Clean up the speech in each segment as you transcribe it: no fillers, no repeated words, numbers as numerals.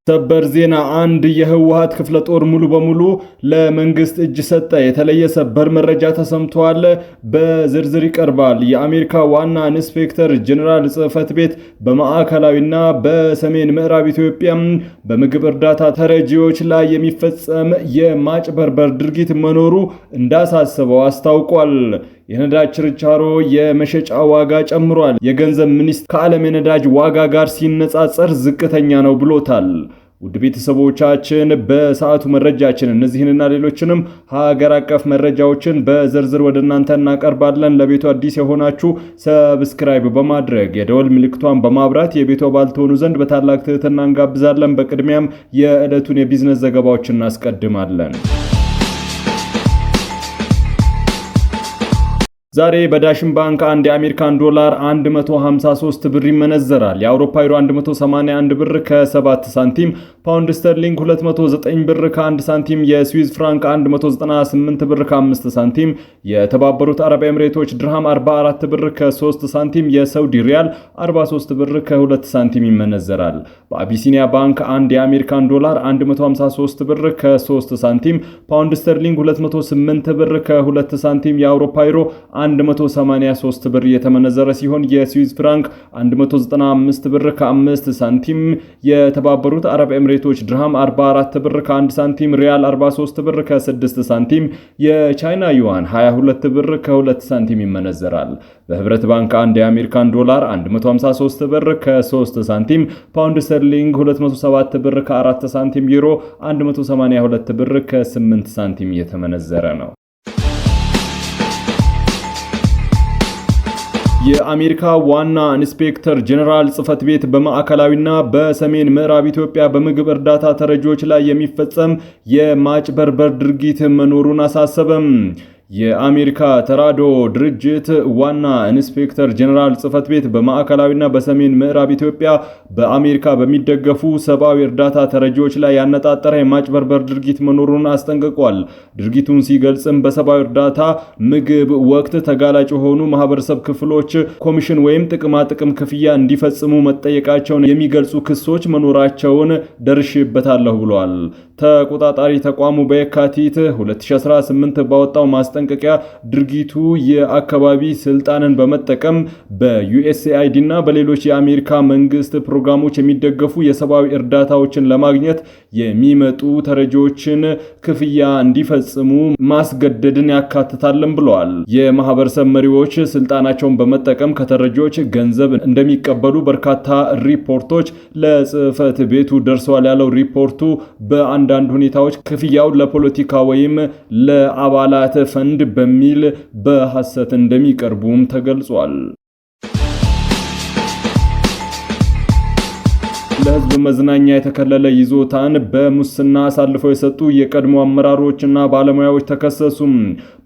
ሰበር ዜና አንድ የህወሓት ክፍለ ጦር ሙሉ በሙሉ ለመንግስት እጅ ሰጠ። የተለየ ሰበር መረጃ ተሰምቷል። በዝርዝር ይቀርባል። የአሜሪካ ዋና ኢንስፔክተር ጀነራል ጽህፈት ቤት በማዕከላዊና በሰሜን ምዕራብ ኢትዮጵያ በምግብ እርዳታ ተረጂዎች ላይ የሚፈጸም የማጭበርበር ድርጊት መኖሩ እንዳሳሰበው አስታውቋል። የነዳጅ ችርቻሮ የመሸጫ ዋጋ ጨምሯል። የገንዘብ ሚኒስቴር ከዓለም የነዳጅ ዋጋ ጋር ሲነጻጸር ዝቅተኛ ነው ብሎታል። ውድ ቤተሰቦቻችን በሰዓቱ መረጃችን እነዚህንና ሌሎችንም ሀገር አቀፍ መረጃዎችን በዝርዝር ወደ እናንተ እናቀርባለን። ለቤቱ አዲስ የሆናችሁ ሰብስክራይብ በማድረግ የደወል ምልክቷን በማብራት የቤቱ አባል ትሆኑ ዘንድ በታላቅ ትህትና እንጋብዛለን። በቅድሚያም የዕለቱን የቢዝነስ ዘገባዎችን እናስቀድማለን። ዛሬ በዳሽን ባንክ አንድ የአሜሪካን ዶላር 153 ብር ይመነዘራል። የአውሮፓ ዩሮ 181 ብር ከ7 ሳንቲም፣ ፓውንድ ስተርሊንግ 209 ብር ከ1 ሳንቲም፣ የስዊዝ ፍራንክ 198 ብር ከ5 ሳንቲም፣ የተባበሩት አረብ ኤምሬቶች ድርሃም 44 ብር ከ3 ሳንቲም፣ የሳውዲ ሪያል 43 ብር ከ2 ሳንቲም ይመነዘራል። በአቢሲኒያ ባንክ አንድ የአሜሪካን ዶላር 153 ብር ከ3 ሳንቲም፣ ፓውንድ ስተርሊንግ 208 ብር ከ2 ሳንቲም፣ የአውሮፓ ዩሮ 183 ብር የተመነዘረ ሲሆን የስዊዝ ፍራንክ 195 ብር ከ5 ሳንቲም፣ የተባበሩት አረብ ኤምሬቶች ድርሃም 44 ብር ከ1 ሳንቲም፣ ሪያል 43 ብር ከ6 ሳንቲም፣ የቻይና ዩዋን 22 ብር ከ2 ሳንቲም ይመነዘራል። በህብረት ባንክ አንድ የአሜሪካን ዶላር 153 ብር ከ3 ሳንቲም፣ ፓውንድ ስተርሊንግ 207 ብር ከ4 ሳንቲም፣ ዩሮ 182 ብር ከ8 ሳንቲም የተመነዘረ ነው። የአሜሪካ ዋና ኢንስፔክተር ጀነራል ጽህፈት ቤት በማዕከላዊና በሰሜን ምዕራብ ኢትዮጵያ በምግብ እርዳታ ተረጂዎች ላይ የሚፈጸም የማጭበርበር ድርጊት መኖሩን አሳሰበም። የአሜሪካ ተራድኦ ድርጅት ዋና ኢንስፔክተር ጀነራል ጽህፈት ቤት በማዕከላዊና በሰሜን ምዕራብ ኢትዮጵያ በአሜሪካ በሚደገፉ ሰብአዊ እርዳታ ተረጂዎች ላይ ያነጣጠረ የማጭበርበር ድርጊት መኖሩን አስጠንቅቋል። ድርጊቱን ሲገልጽም በሰብአዊ እርዳታ ምግብ ወቅት ተጋላጭ የሆኑ ማህበረሰብ ክፍሎች ኮሚሽን ወይም ጥቅማ ጥቅም ክፍያ እንዲፈጽሙ መጠየቃቸውን የሚገልጹ ክሶች መኖራቸውን ደርሼበታለሁ ብሏል። ተቆጣጣሪ ተቋሙ በየካቲት 2018 ባወጣው ማስጠንቀቂያ ድርጊቱ የአካባቢ ስልጣንን በመጠቀም በዩኤስኤአይዲ እና በሌሎች የአሜሪካ መንግስት ፕሮግራሞች የሚደገፉ የሰብአዊ እርዳታዎችን ለማግኘት የሚመጡ ተረጂዎችን ክፍያ እንዲፈጽሙ ማስገደድን ያካትታልም ብለዋል። የማህበረሰብ መሪዎች ስልጣናቸውን በመጠቀም ከተረጂዎች ገንዘብ እንደሚቀበሉ በርካታ ሪፖርቶች ለጽህፈት ቤቱ ደርሰዋል ያለው ሪፖርቱ በአንዳንድ ሁኔታዎች ክፍያው ለፖለቲካ ወይም ለአባላት ፈንድ በሚል በሐሰት እንደሚቀርቡም ተገልጿል። ለህዝብ መዝናኛ የተከለለ ይዞታን በሙስና አሳልፈው የሰጡ የቀድሞ አመራሮችና ባለሙያዎች ተከሰሱ።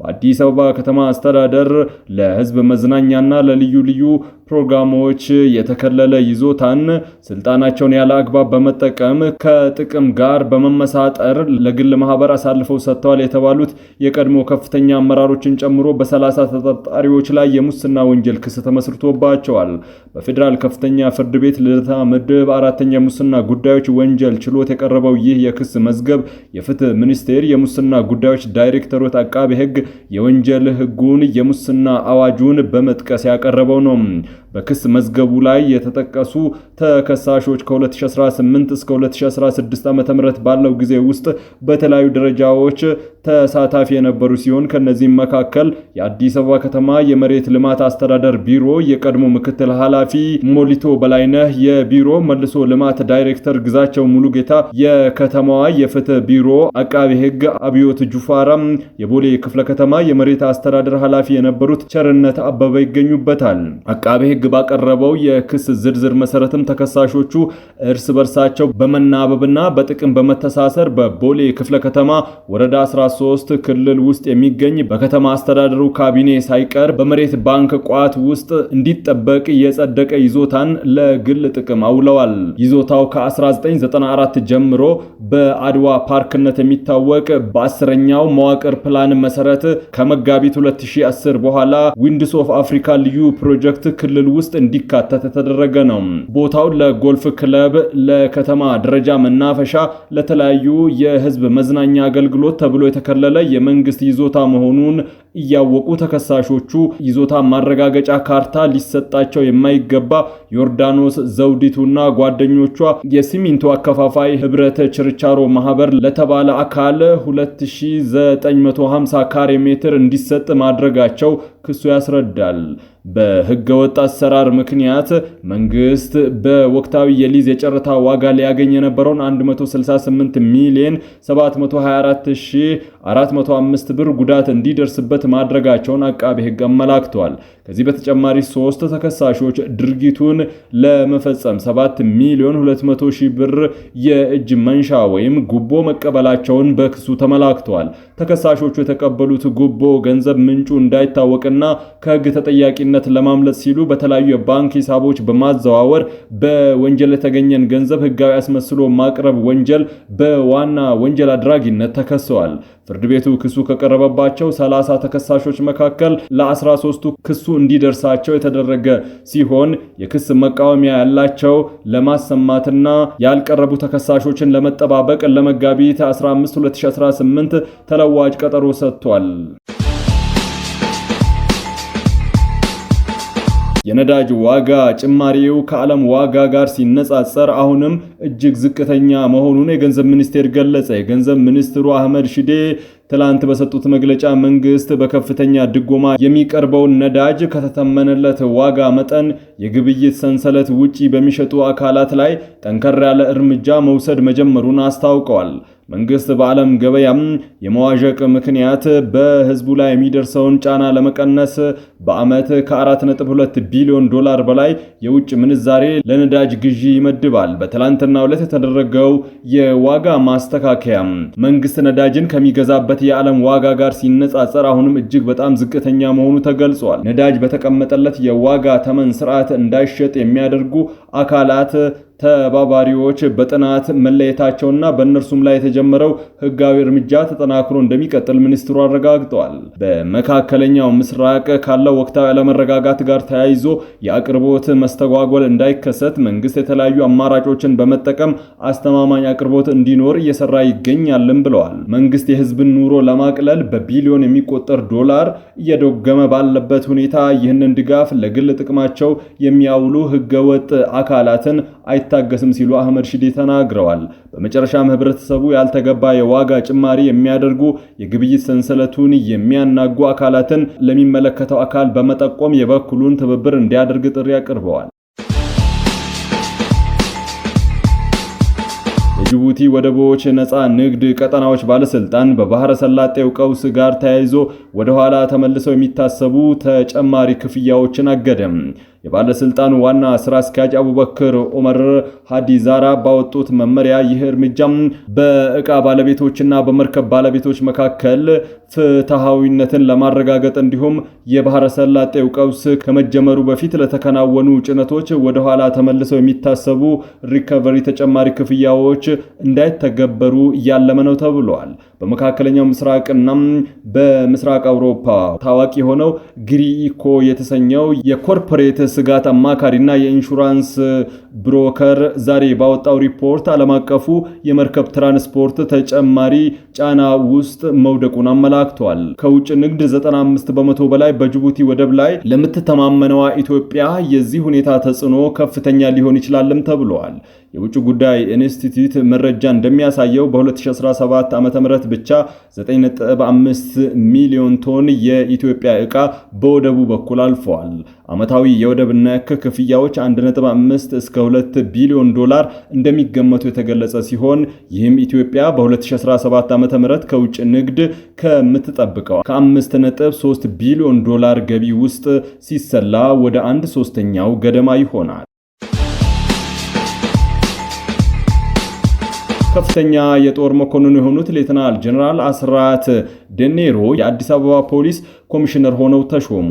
በአዲስ አበባ ከተማ አስተዳደር ለህዝብ መዝናኛና ለልዩ ልዩ ፕሮግራሞች የተከለለ ይዞታን ስልጣናቸውን ያለ አግባብ በመጠቀም ከጥቅም ጋር በመመሳጠር ለግል ማህበር አሳልፈው ሰጥተዋል የተባሉት የቀድሞ ከፍተኛ አመራሮችን ጨምሮ በ30 ተጠርጣሪዎች ላይ የሙስና ወንጀል ክስ ተመስርቶባቸዋል። በፌዴራል ከፍተኛ ፍርድ ቤት ልደታ ምድብ 4ኛ ሙስና ጉዳዮች ወንጀል ችሎት የቀረበው ይህ የክስ መዝገብ የፍትህ ሚኒስቴር የሙስና ጉዳዮች ዳይሬክተሮት አቃቤ ህግ የወንጀል ህጉን የሙስና አዋጁን በመጥቀስ ያቀረበው ነው። በክስ መዝገቡ ላይ የተጠቀሱ ተከሳሾች ከ2018 እስከ 2016 ዓ.ም ባለው ጊዜ ውስጥ በተለያዩ ደረጃዎች ተሳታፊ የነበሩ ሲሆን ከነዚህም መካከል የአዲስ አበባ ከተማ የመሬት ልማት አስተዳደር ቢሮ የቀድሞ ምክትል ኃላፊ ሞሊቶ በላይነህ፣ የቢሮ መልሶ ልማት ዳይሬክተር ግዛቸው ሙሉጌታ፣ የከተማዋ የፍትህ ቢሮ አቃቤ ህግ አብዮት ጁፋራ፣ የቦሌ ክፍለ ከተማ የመሬት አስተዳደር ኃላፊ የነበሩት ቸርነት አበበ ይገኙበታል። አቃቤ ህግ ባቀረበው የክስ ዝርዝር መሰረትም ተከሳሾቹ እርስ በርሳቸው በመናበብና በጥቅም በመተሳሰር በቦሌ ክፍለ ከተማ ወረዳ 13 ክልል ውስጥ የሚገኝ በከተማ አስተዳደሩ ካቢኔ ሳይቀር በመሬት ባንክ ቋት ውስጥ እንዲጠበቅ የጸደቀ ይዞታን ለግል ጥቅም አውለዋል። ይዞታው ከ1994 ጀምሮ በአድዋ ፓርክነት የሚታወቅ በ10ኛው መዋቅር ፕላን መሰረት ከመጋቢት 2010 በኋላ ዊንድስ ኦፍ አፍሪካ ልዩ ፕሮጀክት ክልል ክልል ውስጥ እንዲካተት የተደረገ ነው። ቦታው ለጎልፍ ክለብ፣ ለከተማ ደረጃ መናፈሻ፣ ለተለያዩ የህዝብ መዝናኛ አገልግሎት ተብሎ የተከለለ የመንግስት ይዞታ መሆኑን እያወቁ ተከሳሾቹ ይዞታ ማረጋገጫ ካርታ ሊሰጣቸው የማይገባ ዮርዳኖስ ዘውዲቱና ጓደኞቿ የሲሚንቶ አከፋፋይ ህብረት ችርቻሮ ማህበር ለተባለ አካል 2950 ካሬ ሜትር እንዲሰጥ ማድረጋቸው ክሱ ያስረዳል። በህገወጥ አሰራር ምክንያት መንግስት በወቅታዊ የሊዝ የጨረታ ዋጋ ሊያገኝ የነበረውን 168 ሚሊዮን 724405 ብር ጉዳት እንዲደርስበት ማድረጋቸውን አቃቤ ህግ አመላክቷል። ከዚህ በተጨማሪ 3 ተከሳሾች ድርጊቱን ለመፈጸም 7 ሚሊዮን 200 ሺህ ብር የእጅ መንሻ ወይም ጉቦ መቀበላቸውን በክሱ ተመላክቷል። ተከሳሾቹ የተቀበሉት ጉቦ ገንዘብ ምንጩ እንዳይታወቅና ከህግ ተጠያቂነት ለማምለጥ ሲሉ በተለያዩ የባንክ ሂሳቦች በማዘዋወር በወንጀል የተገኘን ገንዘብ ህጋዊ አስመስሎ ማቅረብ ወንጀል በዋና ወንጀል አድራጊነት ተከሰዋል። ፍርድ ቤቱ ክሱ ከቀረበባቸው 30 ተከሳሾች መካከል ለ13ቱ ክሱ እንዲደርሳቸው የተደረገ ሲሆን የክስ መቃወሚያ ያላቸው ለማሰማትና ያልቀረቡ ተከሳሾችን ለመጠባበቅ ለመጋቢት 15 2018 ተለዋጭ ቀጠሮ ሰጥቷል። የነዳጅ ዋጋ ጭማሪው ከዓለም ዋጋ ጋር ሲነጻጸር አሁንም እጅግ ዝቅተኛ መሆኑን የገንዘብ ሚኒስቴር ገለጸ። የገንዘብ ሚኒስትሩ አህመድ ሺዴ ትላንት በሰጡት መግለጫ መንግስት በከፍተኛ ድጎማ የሚቀርበውን ነዳጅ ከተተመነለት ዋጋ መጠን የግብይት ሰንሰለት ውጪ በሚሸጡ አካላት ላይ ጠንከር ያለ እርምጃ መውሰድ መጀመሩን አስታውቀዋል። መንግስት በዓለም ገበያም የመዋዠቅ ምክንያት በህዝቡ ላይ የሚደርሰውን ጫና ለመቀነስ በዓመት ከ4.2 ቢሊዮን ዶላር በላይ የውጭ ምንዛሬ ለነዳጅ ግዢ ይመድባል። በትላንትናው ዕለት የተደረገው የዋጋ ማስተካከያ መንግስት ነዳጅን ከሚገዛበት የዓለም ዋጋ ጋር ሲነጻጸር አሁንም እጅግ በጣም ዝቅተኛ መሆኑ ተገልጿል። ነዳጅ በተቀመጠለት የዋጋ ተመን ስርዓት እንዳይሸጥ የሚያደርጉ አካላት ተባባሪዎች በጥናት መለየታቸውና በእነርሱም ላይ የተጀመረው ህጋዊ እርምጃ ተጠናክሮ እንደሚቀጥል ሚኒስትሩ አረጋግጠዋል። በመካከለኛው ምስራቅ ካለው ወቅታዊ አለመረጋጋት ጋር ተያይዞ የአቅርቦት መስተጓጎል እንዳይከሰት መንግስት የተለያዩ አማራጮችን በመጠቀም አስተማማኝ አቅርቦት እንዲኖር እየሰራ ይገኛልም ብለዋል። መንግስት የህዝብን ኑሮ ለማቅለል በቢሊዮን የሚቆጠር ዶላር እየደጎመ ባለበት ሁኔታ ይህንን ድጋፍ ለግል ጥቅማቸው የሚያውሉ ህገወጥ አካላትን አይታገስም ሲሉ አህመድ ሺዴ ተናግረዋል። በመጨረሻም ህብረተሰቡ ያልተገባ የዋጋ ጭማሪ የሚያደርጉ የግብይት ሰንሰለቱን የሚያናጉ አካላትን ለሚመለከተው አካል በመጠቆም የበኩሉን ትብብር እንዲያደርግ ጥሪ አቅርበዋል። የጅቡቲ ወደቦች ነፃ ንግድ ቀጠናዎች ባለስልጣን በባህረ ሰላጤው ቀውስ ጋር ተያይዞ ወደ ኋላ ተመልሰው የሚታሰቡ ተጨማሪ ክፍያዎችን አገደም። የባለስልጣኑ ዋና ስራ አስኪያጅ አቡበክር ዑመር ሃዲ ዛራ ባወጡት መመሪያ ይህ እርምጃም በእቃ ባለቤቶችና በመርከብ ባለቤቶች መካከል ፍትሃዊነትን ለማረጋገጥ እንዲሁም የባህረ ሰላጤው ቀውስ ከመጀመሩ በፊት ለተከናወኑ ጭነቶች ወደ ኋላ ተመልሰው የሚታሰቡ ሪከቨሪ ተጨማሪ ክፍያዎች እንዳይተገበሩ እያለመ ነው ተብሏል። በመካከለኛው ምስራቅና በምስራቅ አውሮፓ ታዋቂ የሆነው ግሪኢኮ የተሰኘው የኮርፖሬት ስጋት አማካሪና የኢንሹራንስ ብሮከር ዛሬ ባወጣው ሪፖርት ዓለም አቀፉ የመርከብ ትራንስፖርት ተጨማሪ ጫና ውስጥ መውደቁን አመላክቷል። ከውጭ ንግድ 95 በመቶ በላይ በጅቡቲ ወደብ ላይ ለምትተማመነዋ ኢትዮጵያ የዚህ ሁኔታ ተጽዕኖ ከፍተኛ ሊሆን ይችላልም ተብሏል። የውጭ ጉዳይ ኢንስቲትዩት መረጃ እንደሚያሳየው በ2017 ዓ.ም ብቻ 9.5 ሚሊዮን ቶን የኢትዮጵያ ዕቃ በወደቡ በኩል አልፈዋል። ዓመታዊ የወደብ ነክ ክፍያዎች 1.5 እስከ 2 ቢሊዮን ዶላር እንደሚገመቱ የተገለጸ ሲሆን ይህም ኢትዮጵያ በ2017 ዓ.ም ከውጭ ንግድ ከምትጠብቀው ከ5.3 ቢሊዮን ዶላር ገቢ ውስጥ ሲሰላ ወደ 1/3 ገደማ ይሆናል። ከፍተኛ የጦር መኮንን የሆኑት ሌተናል ጀነራል አስራት ደኔሮ የአዲስ አበባ ፖሊስ ኮሚሽነር ሆነው ተሾሙ።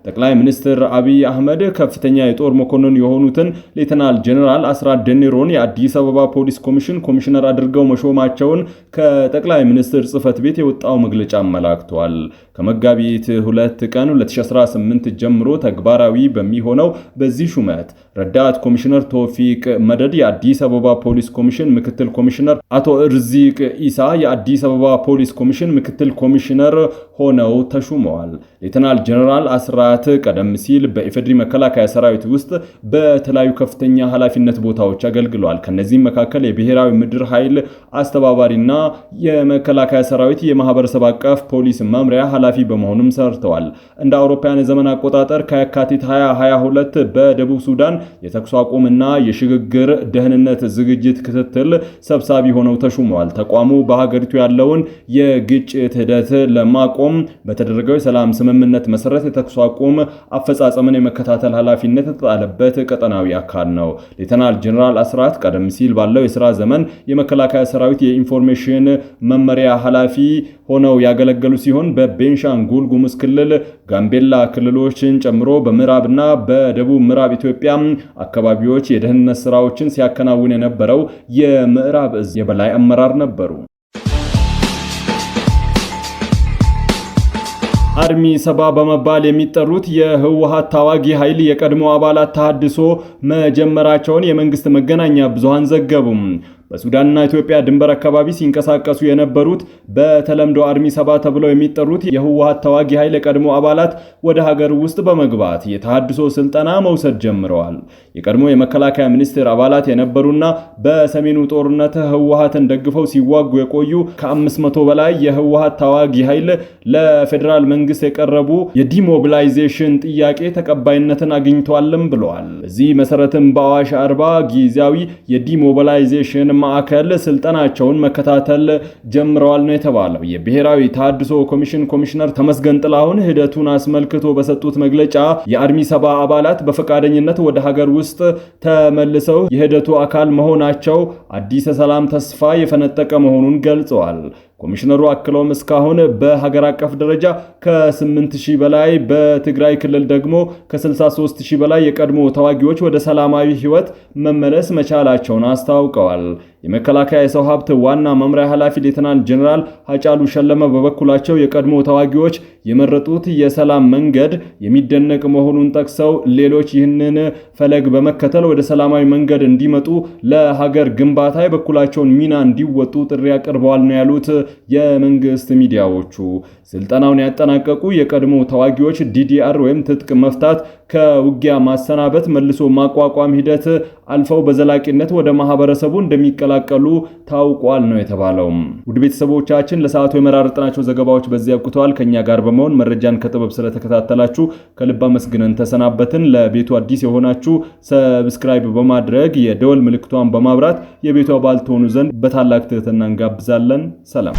ጠቅላይ ሚኒስትር አብይ አህመድ ከፍተኛ የጦር መኮንን የሆኑትን ሌተናል ጀነራል አስራት ደኔሮን የአዲስ አበባ ፖሊስ ኮሚሽን ኮሚሽነር አድርገው መሾማቸውን ከጠቅላይ ሚኒስትር ጽህፈት ቤት የወጣው መግለጫ አመላክቷል። ከመጋቢት 2 ቀን 2018 ጀምሮ ተግባራዊ በሚሆነው በዚህ ሹመት ረዳት ኮሚሽነር ቶፊቅ መደድ የአዲስ አበባ ፖሊስ ኮሚሽን ምክትል ኮሚሽነር፣ አቶ እርዚቅ ኢሳ የአዲስ አበባ ፖሊስ ኮሚሽን ምክትል ኮሚሽነር ሆነው ተሹመዋል። ሌተናል ጀነራል አስራት ቀደም ሲል በኢፌድሪ መከላከያ ሰራዊት ውስጥ በተለያዩ ከፍተኛ ኃላፊነት ቦታዎች አገልግለዋል። ከነዚህም መካከል የብሔራዊ ምድር ኃይል አስተባባሪና የመከላከያ ሰራዊት የማህበረሰብ አቀፍ ፖሊስ መምሪያ ኃላፊ በመሆኑም ሰርተዋል። እንደ አውሮፓውያን ዘመን አቆጣጠር ከየካቲት 2022 በደቡብ ሱዳን የተኩስ አቁምና የሽግግር ደህንነት ዝግጅት ክትትል ሰብሳቢ ሆነው ተሹመዋል። ተቋሙ በሀገሪቱ ያለውን የግጭት ሂደት ለማቆም በተደረገው የሰላም ስምምነት መሰረት የተኩስ አቁም አፈጻጸምን የመከታተል ኃላፊነት የተጣለበት ቀጠናዊ አካል ነው። ሌተናል ጀነራል አስራት ቀደም ሲል ባለው የሥራ ዘመን የመከላከያ ሰራዊት የኢንፎርሜሽን መመሪያ ኃላፊ ሆነው ያገለገሉ ሲሆን በቤንሻንጉል ጉሙዝ ክልል፣ ጋምቤላ ክልሎችን ጨምሮ በምዕራብና በደቡብ ምዕራብ ኢትዮጵያ አካባቢዎች የደህንነት ስራዎችን ሲያከናውን የነበረው የምዕራብ እዝ የበላይ አመራር ነበሩ። አርሚ 70 በመባል የሚጠሩት የህወሓት ታዋጊ ኃይል የቀድሞ አባላት ተሐድሶ መጀመራቸውን የመንግስት መገናኛ ብዙሃን ዘገቡም። በሱዳንና ኢትዮጵያ ድንበር አካባቢ ሲንቀሳቀሱ የነበሩት በተለምዶ አርሚ 70 ተብለው የሚጠሩት የህወሓት ተዋጊ ኃይል የቀድሞ አባላት ወደ ሀገር ውስጥ በመግባት የተሐድሶ ስልጠና መውሰድ ጀምረዋል። የቀድሞ የመከላከያ ሚኒስቴር አባላት የነበሩና በሰሜኑ ጦርነት ህወሓትን ደግፈው ሲዋጉ የቆዩ ከ500 በላይ የህወሓት ተዋጊ ኃይል ለፌዴራል መንግስት የቀረቡ የዲሞቢላይዜሽን ጥያቄ ተቀባይነትን አግኝቷልም ብለዋል። በዚህ መሰረትም በአዋሽ አርባ ጊዜያዊ የዲሞቢላይዜሽን ማዕከል ስልጠናቸውን መከታተል ጀምረዋል ነው የተባለው። የብሔራዊ ተሐድሶ ኮሚሽን ኮሚሽነር ተመስገን ጥላሁን ሂደቱን አስመልክቶ በሰጡት መግለጫ የአርሚ 70 አባላት በፈቃደኝነት ወደ ሀገር ውስጥ ተመልሰው የሂደቱ አካል መሆናቸው አዲስ ሰላም ተስፋ የፈነጠቀ መሆኑን ገልጸዋል። ኮሚሽነሩ አክለውም እስካሁን በሀገር አቀፍ ደረጃ ከ8000 በላይ በትግራይ ክልል ደግሞ ከ63000 በላይ የቀድሞ ተዋጊዎች ወደ ሰላማዊ ህይወት መመለስ መቻላቸውን አስታውቀዋል። የመከላከያ የሰው ሀብት ዋና መምሪያ ኃላፊ ሌተናንት ጀነራል ሀጫሉ ሸለመ በበኩላቸው የቀድሞ ተዋጊዎች የመረጡት የሰላም መንገድ የሚደነቅ መሆኑን ጠቅሰው ሌሎች ይህንን ፈለግ በመከተል ወደ ሰላማዊ መንገድ እንዲመጡ ለሀገር ግንባታ የበኩላቸውን ሚና እንዲወጡ ጥሪ አቅርበዋል ነው ያሉት የመንግስት ሚዲያዎቹ። ስልጠናውን ያጠናቀቁ የቀድሞ ተዋጊዎች ዲዲአር ወይም ትጥቅ መፍታት፣ ከውጊያ ማሰናበት፣ መልሶ ማቋቋም ሂደት አልፈው በዘላቂነት ወደ ማህበረሰቡ እንደሚቀላቀሉ ታውቋል ነው የተባለው። ውድ ቤተሰቦቻችን ለሰዓቱ የመራረጥናቸው ዘገባዎች በዚህ ያብቁተዋል። ከኛ ጋር በመሆን መረጃን ከጥበብ ስለተከታተላችሁ ከልብ አመስግነን ተሰናበትን። ለቤቱ አዲስ የሆናችሁ ሰብስክራይብ በማድረግ የደወል ምልክቷን በማብራት የቤቱ አባል ትሆኑ ዘንድ በታላቅ ትህትና እንጋብዛለን። ሰላም።